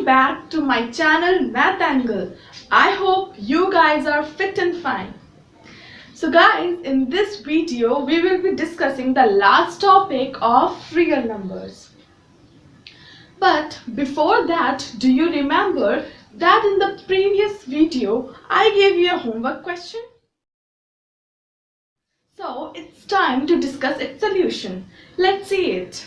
back to my channel Math Angle. I hope you guys are fit and fine. So guys, in this video we will be discussing the last topic of real numbers. But before that, do you remember that in the previous video I gave you a homework question? So it's time to discuss its solution. Let's see it.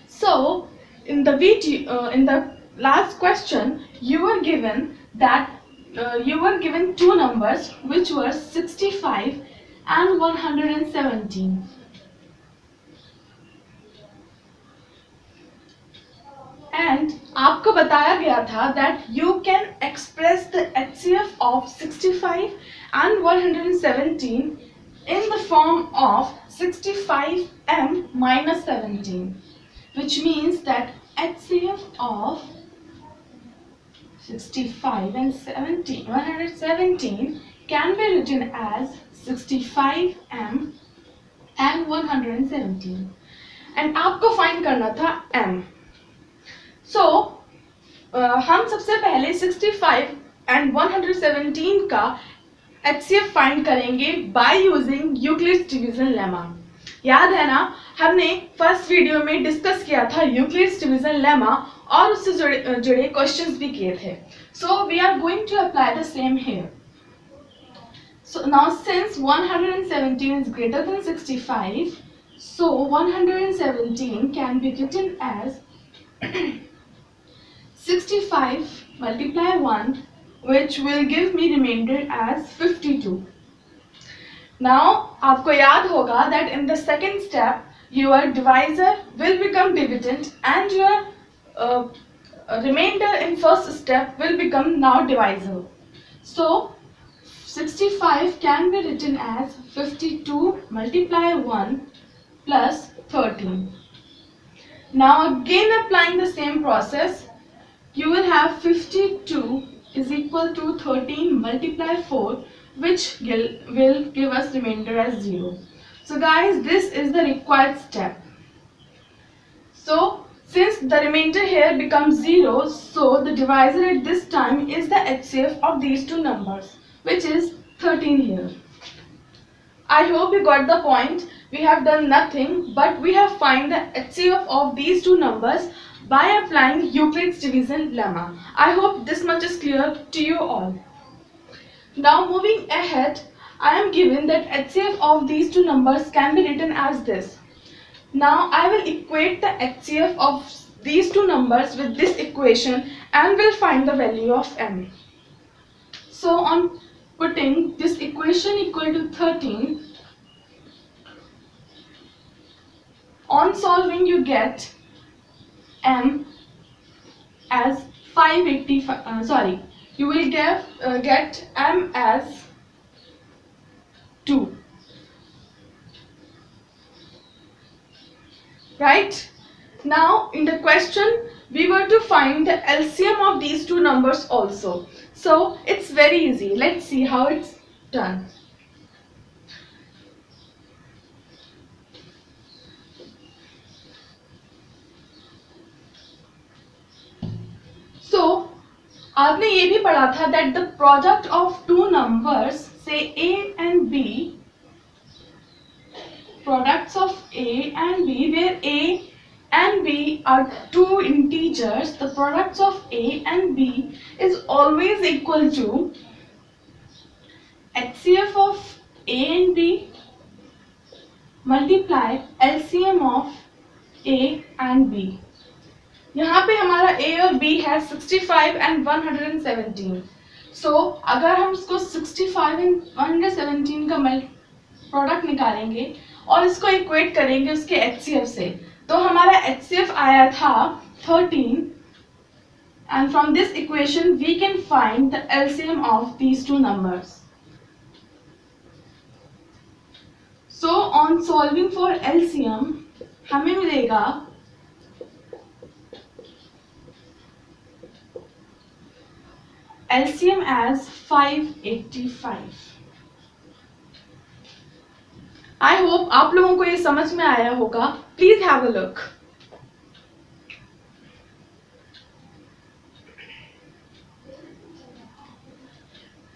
So in the video, in the last question, you were given two numbers which were 65 and 117. And आपको बताया गया था that you can express the HCF of 65 and 117 in the form of 65m minus 17, which means that HCF of 65 and 117 can be written as 65m and 117. And आपको find करना था m. So हम सबसे पहले 65 and 117 का HCF find करेंगे by using Euclid's division lemma. याद है ना, हमने फर्स्ट वीडियो में डिस्कस किया था यूक्लिड्स डिवीजन लेमा और उससे जुड़े क्वेश्चंस भी किए थे. So we are going to apply the same here. So now since 117 is greater than 65, so 117 can be written as 65 multiply 1, which will give me remainder as 52. Now आपको याद होगा that in the second step your divisor will become dividend and your remainder in first step will become now divisor. So 65 can be written as 52 multiply 1 plus 13. Now again applying the same process, you will have 52 is equal to 13 multiply 4, which will give us remainder as 0. So guys, this is the required step. So since the remainder here becomes 0, so the divisor at this time is the HCF of these two numbers, which is 13 here. I hope you got the point. We have done nothing but we have find the HCF of these two numbers by applying Euclid's division lemma. I hope this much is clear to you all. Now moving ahead, I am given that HCF of these two numbers can be written as this. Now I will equate the HCF of these two numbers with this equation and will find the value of m. So on putting this equation equal to 13, on solving you get m as 585. You will get m as 2. Right? Now in the question we were to find the LCM of these two numbers also. So it's very easy. Let's see how it's done. So आपने ये भी पढ़ा था that the product of two numbers, say a and b, products of a and b, where a and b are two integers, the products of a and b is always equal to HCF of a and b multiply LCM of a and b. यहाँ पे हमारा a और b है 65 and 117. So अगर हम इसको 65 and 117 का product निकालेंगे और इसको इक्वेट करेंगे उसके HCF से, तो हमारा HCF आया था 13, and from this equation we can find the LCM of these two numbers. So on solving for LCM हमें मिलेगा LCM as 585. I hope आप लोगों को ये समझ में आया होगा. Please have a look.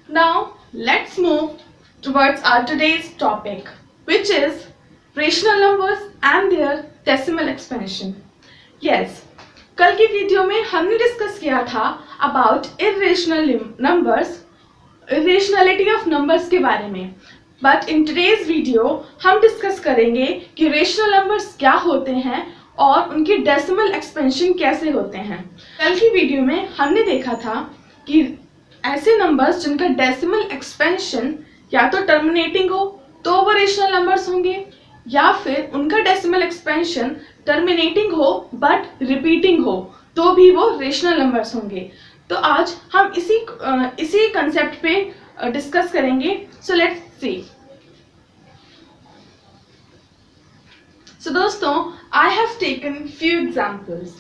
Now let's move towards our today's topic, which is rational numbers and their decimal expansion. Yes, कल की वीडियो में हमने डिस्कस किया था about irrational numbers, irrationality of numbers के बारे में. बट इन टुडेज वीडियो हम डिस्कस करेंगे कि रेशनल नंबर्स क्या होते हैं और उनके डेसिमल एक्सपेंशन कैसे होते हैं. कल की वीडियो में हमने देखा था कि ऐसे नंबर्स जिनका डेसिमल एक्सपेंशन या तो टर्मिनेटिंग हो तो वो रेशनल नंबर्स होंगे, या फिर उनका डेसिमल एक्सपेंशन टर्मिनेटिंग हो बट रिपीटिंग हो तो भी वो रेशनल नंबर्स होंगे. तो आज हम इसी कंसेप्ट पे डिस्कस करेंगे. So let's see. सो दोस्तों, I have taken few examples.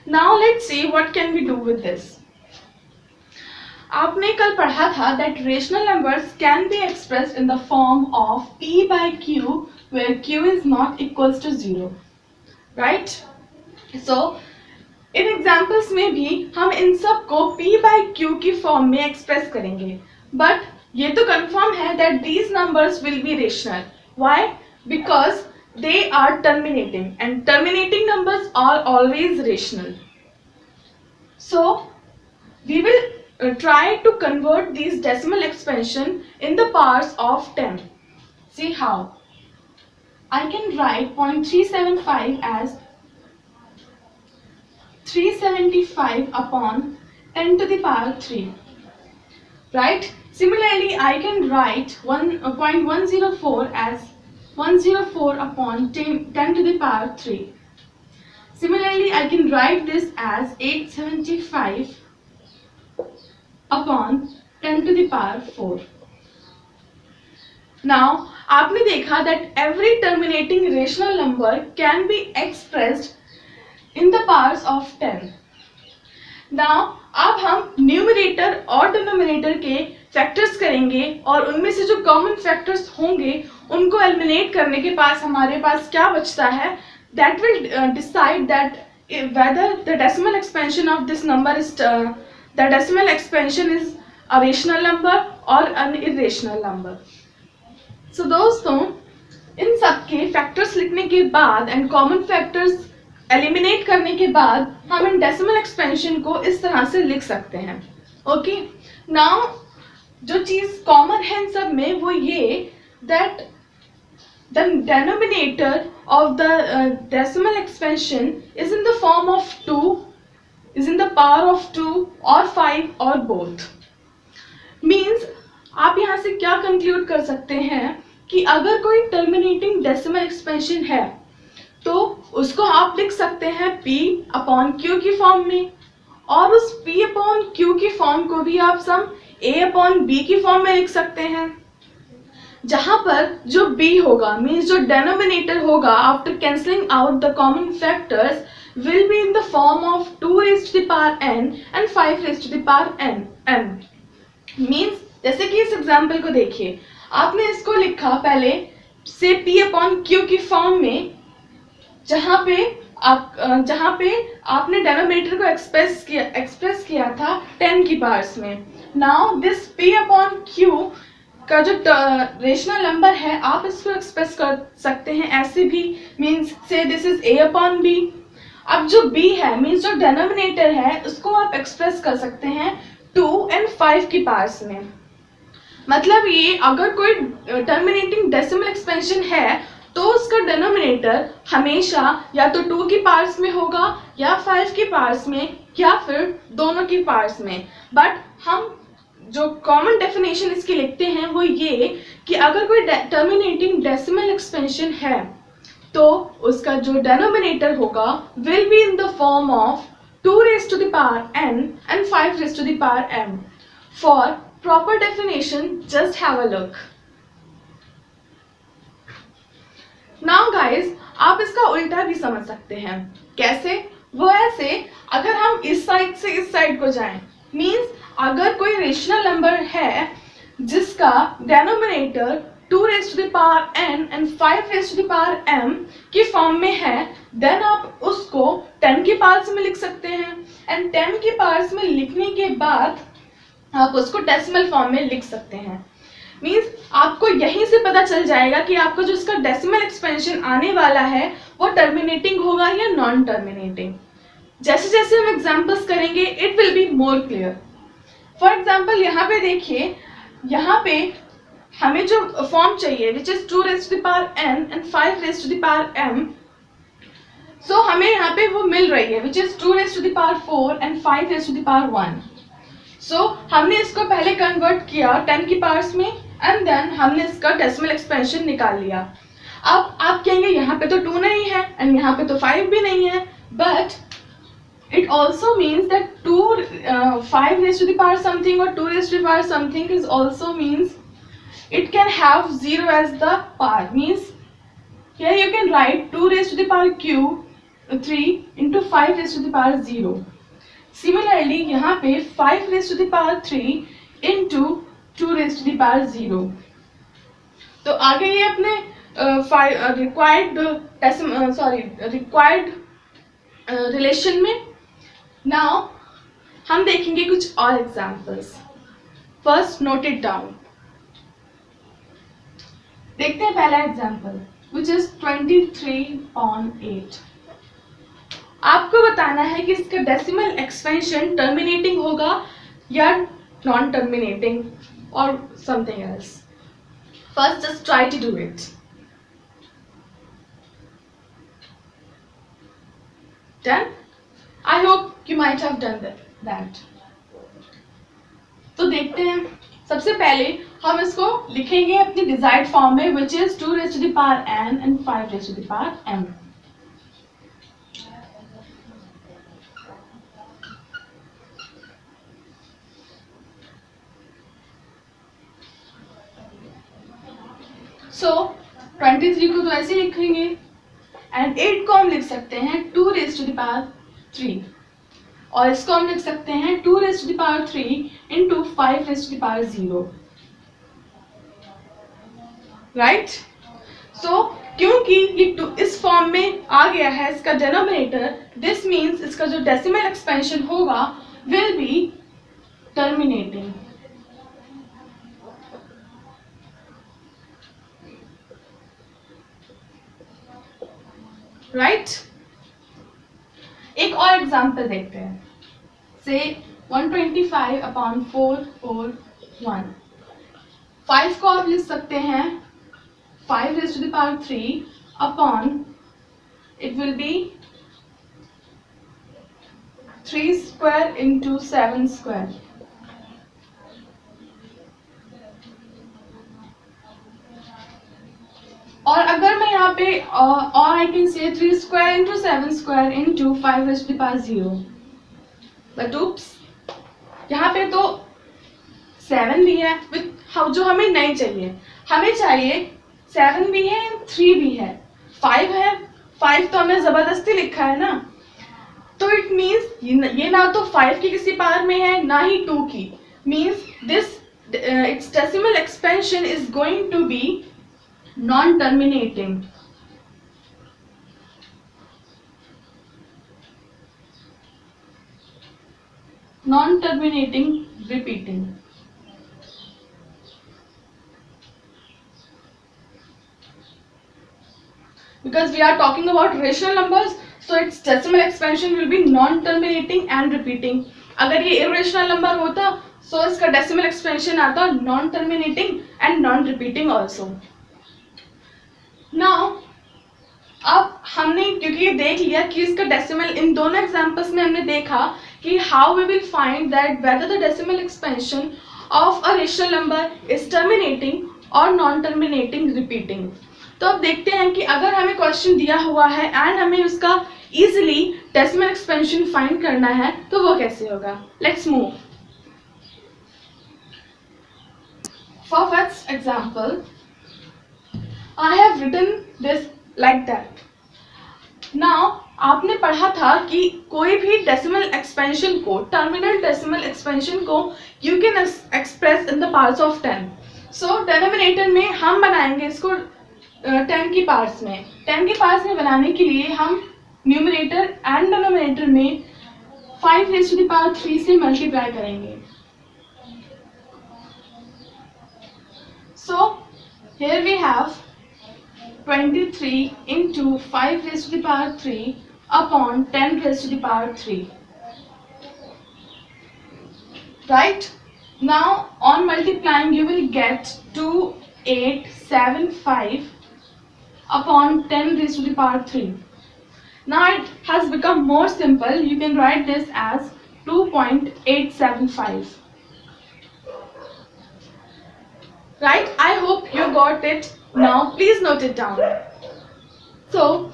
Now let's see what can we do with this. आपने कल पढ़ा था that rational numbers can be expressed in the form of p by q where q is not equals to 0, right? So in examples में भी हम इन सब को p by q की फॉर्म में एक्सप्रेस करेंगे. बट ये तो कंफर्म है that these numbers will be rational. Why? Because they are terminating and terminating numbers are always rational. So we will try to convert these decimal expansion in the powers of 10. See how. I can write 0.375 as 375 upon 10 to the power 3. Right? Similarly, I can write 0.104 as 104 upon 10 to the power 3. Similarly, I can write this as 875 upon 10 to the power 4. Now, आपने देखा that every terminating rational number can be expressed in the powers of 10. Now, अब हम numerator और denominator के factors करेंगे और उनमें से जो कॉमन फैक्टर्स होंगे उनको एलिमिनेट करने के पास हमारे पास क्या बचता है, that will decide that whether the decimal expansion of this number is the decimal expansion is a rational number or an irrational number. So दोस्तों, इन सब के फैक्टर्स लिखने के बाद एंड कॉमन फैक्टर्स एलिमिनेट करने के बाद हम इन डेसिमल एक्सपेंशन को इस तरह से लिख सकते हैं. ओके, नाउ जो चीज कॉमन है इन सब में वो ये that the denominator of the decimal expansion is in the form of 2, is in the power of 2 or 5 or both. Means आप यहाँ से क्या कंक्लूड कर सकते हैं कि अगर कोई टर्मिनेटिंग डेसिमल एक्सपेंशन है तो उसको आप लिख सकते हैं p अपॉन q की फॉर्म में, और उस p अपॉन q की फॉर्म को भी आप सम a अपॉन b की फॉर्म में लिख सकते हैं, जहां पर जो b होगा मीन्स जो डेनोमिनेटर होगा after cancelling out the common factors will be in the form of 2 raised to the power n and 5 raised to the power n. Means जैसे कि इस एग्जाम्पल को देखिए, आपने इसको लिखा पहले से p अपॉन q की फॉर्म में, जहां पे आपने डेनोमिनेटर को एक्सप्रेस किया था 10 की पावर्स में. Now this p upon q का जो रेशनल नंबर है आप इसको एक्सप्रेस कर सकते हैं ऐसे भी, मीन्स से this is a upon b. अब जो b है मीन्स जो डेनोमिनेटर है उसको आप एक्सप्रेस कर सकते हैं 2 and 5 की पावर्स में. मतलब ये अगर कोई टर्मिनेटिंग डेसिमल एक्सपेंशन है तो उसका डिनोमिनेटर हमेशा या तो 2 की पावर्स में होगा या 5 की पावर्स में या फिर दोनों की पावर्स में. बट हम जो कॉमन डेफिनेशन इसकी लिखते हैं वो ये कि अगर कोई टर्मिनेटिंग डेसिमल एक्सपेंशन है तो उसका जो डिनोमिनेटर होगा will be in the form of 2 raised to the power n and 5 raised to the power m. For proper definition, just have a look. Now guys, आप इसका उल्टा भी समझ सकते हैं. कैसे? वो ऐसे, अगर हम इस साइड से इस साइड को जाएं, मीन्स अगर कोई रेशनल नंबर है जिसका denominator 2 raised to the power n and 5 raised to the power m की फॉर्म में है, देन आप उसको 10 की पावर्स में लिख सकते हैं. एंड 10 की पावर्स में लिखने के बाद आप उसको डेसिमल फॉर्म में लिख सकते हैं। मीन्स आपको यहीं से पता चल जाएगा कि आपका जो इसका डेसिमल एक्सपेंशन आने वाला है वो टर्मिनेटिंग होगा या नॉन टर्मिनेटिंग। जैसे जैसे हम एग्जांपल्स करेंगे it will be more clear. For example यहाँ पे देखिए, यहाँ पे हमें जो फॉर्म चाहिए which is 2 raised to the power n and 5 raised to the power m, सो हमें यहाँ पे वो मिल रही है which is 2 raised to the power 4 and 5 raised to the power 1। सो हमने इसको पहले कन्वर्ट किया 10 की पावर्स में एंड देन हमने इसका डेसिमल एक्सपेंशन निकाल लिया। अब आप कहेंगे यहाँ पे तो 2 नहीं है एंड यहाँ पे तो 5 भी नहीं है, but it also means that 5 raised to the power something or 2 raised to the power something is also means it can have 0 as the power, means here you can write 2 raised to the power cube 3 into 5 raised to the power 0. Similarly यहाँ पे 5 raised to the power 3 into 2 raised to the power 0. तो आगे ये अपने required relation में। Now हम देखेंगे कुछ और examples. First note it down. देखते हैं पहला एग्जांपल विच इज 23/8। आपको बताना है कि इसका डेसिमल एक्सपेंशन टर्मिनेटिंग होगा या नॉन टर्मिनेटिंग और something else. First just try to do it. Done? I hope you might have done that. तो देखते हैं। सबसे पहले हम इसको लिखेंगे अपनी डिजायर्ड फॉर्म में which is 2 raised to the power n and 5 raised to the power m. सो 23 को तो ऐसे लिखेंगे एंड 8 को हम लिख सकते हैं 2 raised to the power 3 और इसको हम लिख सकते हैं 2 raised to the power 3 into 5 raised to the power 0, right. So क्योंकि ये इस फॉर्म में आ गया है इसका डिनोमिनेटर, दिस मीन्स इसका जो डेसिमल एक्सपेंशन होगा विल बी टर्मिनेटिंग। राइट। एक और एग्जांपल देखते हैं। से 125/4/1। 5 को आप लिख सकते हैं 5 raised to the power 3 upon it will be 3 square into 7 square. और अगर मैं यहाँ पे और I can say 3 square into 7 square into 5 raised to the power 0, but oops, यहाँ पे तो 7 भी है जो हमें नहीं चाहिए। हमें चाहिए 7 भी है 3 भी है 5 है। 5 तो हमने जबरदस्ती लिखा है ना, तो इट मीन्स ये ना तो 5 की किसी पावर में है ना ही 2 की, means this it's decimal expansion is going to be non-terminating. Non-terminating repeating. Because we are talking about rational numbers, so its decimal expansion will be non-terminating and repeating. अगर ये irrational number होता, so इसका decimal expansion आता non-terminating and non-repeating also. Now अब हमने क्योंकि ये देख लिया कि इसका डेसिमल, इन दोनों एग्जांपल्स में हमने देखा कि how we will find that whether the decimal expansion of a rational number is terminating और नॉन टर्मिनेटिंग रिपीटिंग। तो अब देखते हैं कि अगर हमें क्वेश्चन दिया हुआ है एंड हमें उसका इजीली डेसिमल एक्सपेंशन फाइंड करना है तो वो कैसे होगा। Let's move. For first example I have written this like that. Now आपने पढ़ा था कि कोई भी डेसिमल एक्सपेंशन को, टर्मिनल डेसिमल एक्सपेंशन को you can express in the powers of 10. So denominator में हम बनाएंगे इसको 10 की पावर्स में। 10 की पावर्स में बनाने के लिए हम न्यूमरेटर एंड डिनोमिनेटर में 5 raised to the power 3 से मल्टीप्लाई करेंगे। Here we have 23 into 5 raised to the power 3 upon 10 raised to the power 3. Right? Now on multiplying you will get 2875 upon 10 raised to the power 3. Now it has become more simple. You can write this as 2.875. Right? I hope you got it. Now please note it down. So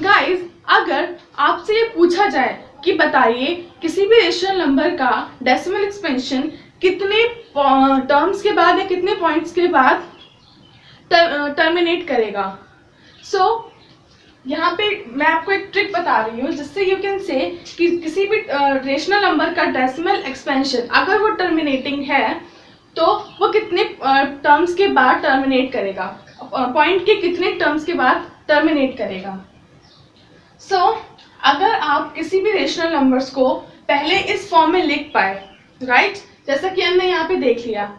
guys, अगर आपसे ये पूछा जाए कि बताइए किसी भी rational number का डेसिमल एक्सपेंशन कितने टर्म्स के बाद या कितने पॉइंट्स के बाद टर्मिनेट करेगा, सो यहाँ पे मैं आपको एक ट्रिक बता रही हूँ जिससे यू कैन से कि किसी भी रेशनल नंबर का डेसिमल एक्सपेंशन अगर वो टर्मिनेटिंग है तो वो कितने टर्म्स के बाद टर्मिनेट करेगा, पॉइंट के कितने टर्म्स के बाद टर्मिनेट करेगा. सो अगर आप किसी भी रेशनल नंबर्स को पहले इस फॉर्म में लिख पाए, राइट, जैसा कि हमने यहाँ पे देख लिया,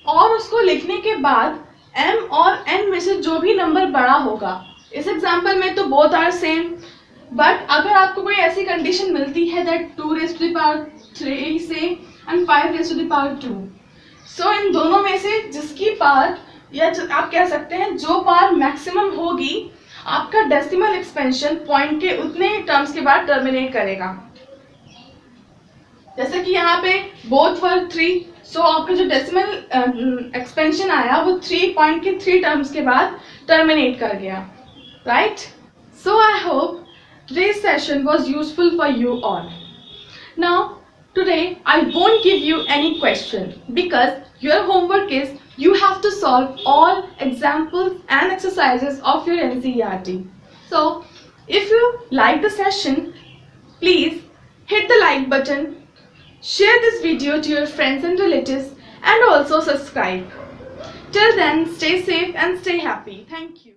और उसको लिखने के बाद m और n में से जो भी नंबर बड़ा होगा, इस एग्जांपल में तो बोथ आर सेम, बट अगर आपको कोई ऐसी कंडीशन मिलती है that 2 raised to the power 3 से and 5 raised to the power 2, सो इन दोनों में से जिसकी पावर या आप कह सकते हैं जो पावर मैक्सिमम होगी आपका डेसिमल एक्सपेंशन पॉइंट के उतने टर्म्स के बाद टर्मिनेट करेगा. जैसे कि यहाँ पे बोथ वर 3, सो आपका जो डेसिमल एक्सपेंशन आया वो 3 पॉइंट के 3 टर्म्स के बाद टर्मिनेट कर गया. Right? So I hope today's session was useful for you all. Now today I won't give you any question because your homework is you have to solve all examples and exercises of your NCERT. So if you like the session, please hit the like button, share this video to your friends and relatives, and also subscribe. Till then, stay safe and stay happy. Thank you.